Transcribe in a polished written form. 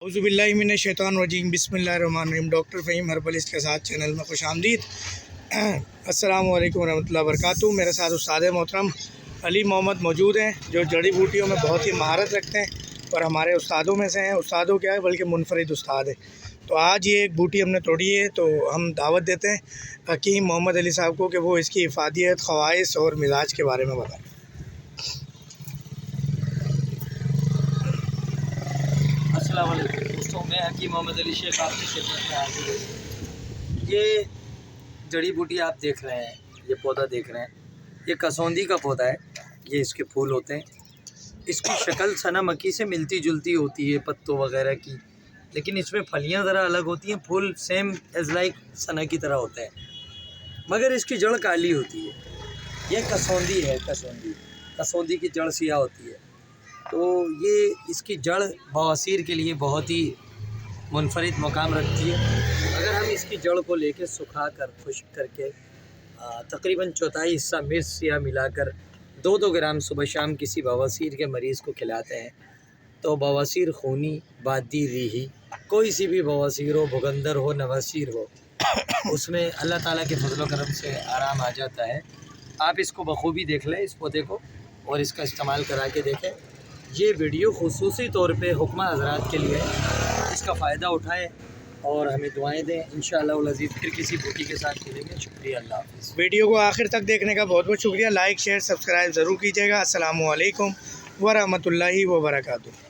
औज़ुबिल्लाहिमिनश्शैतानिर्रजीम बिस्मिल्लाहिर्रहमानिर्रहीम। Doctor Faheem herbalist के साथ चैनल में खुश आमदीद। अस्सलामु अलैकुम वरहमतुल्लाहि वबरकातुहू। मेरे साथ उस्ताद मोहतरम अली मोहम्मद मौजूद हैं, जो जड़ी बूटियों में बहुत ही महारत रखते हैं और हमारे उस्तादों में से हैं। उस्तादों क्या है बल्कि मुनफरिद उस्ताद है। तो आज ये एक बूटी हमने तोड़ी है, तो हम दावत देते हैं हकीम मोहम्मद अली साहब को कि वो इसकी इफ़ादियत, ख़वाइस और मिजाज के बारे में बताएँ। अस्सलाम वालेकुम दोस्तों, मैं हकीम मोहम्मद अली शेख आपकी खिदमत में हाजिर हूँ। ये जड़ी बूटी आप देख रहे हैं, ये पौधा देख रहे हैं, ये कसौंदी का पौधा है। ये इसके फूल होते हैं। इसकी शक्ल सना मक्की से मिलती जुलती होती है, पत्तों वगैरह की, लेकिन इसमें फलियाँ ज़रा अलग होती हैं। फूल सेम एज़ लाइक सना की तरह होते हैं, मगर इसकी जड़ काली होती है। ये कसौंदी है, कसौंदी की जड़ सियाह होती है। तो ये इसकी जड़ बवासीर के लिए बहुत ही मुनफरिद मकाम रखती है। अगर हम इसकी जड़ को लेकर सुखा कर खुश्क करके तकरीबन चौथाई हिस्सा मिर्च सिया मिलाकर 2-2 ग्राम सुबह शाम किसी बवासीर के मरीज़ को खिलाते हैं, तो बवासीर खूनी, बादी, रीही, कोई सी भी बवासीर हो, भुगंदर हो, नवासीर हो, उसमें अल्लाह ताला के फजल व करम से आराम आ जाता है। आप इसको बखूबी देख लें, इस पौधे को, और इसका इस्तेमाल करा के देखें। ये वीडियो खुसूसी तौर पे हुक्मा हज़रात के लिए है। इसका फ़ायदा उठाएं और हमें दुआएं दें। इंशाअल्लाह वल अज़ीज़ फिर किसी बूटी के साथ मिलेंगे। शुक्रिया, अल्लाह हाफ़िज़। वीडियो को आखिर तक देखने का बहुत बहुत शुक्रिया। लाइक शेयर सब्सक्राइब ज़रूर कीजिएगा। अस्सलामु अलैकुम वरहमतुल्लाहि वबरकातुहू।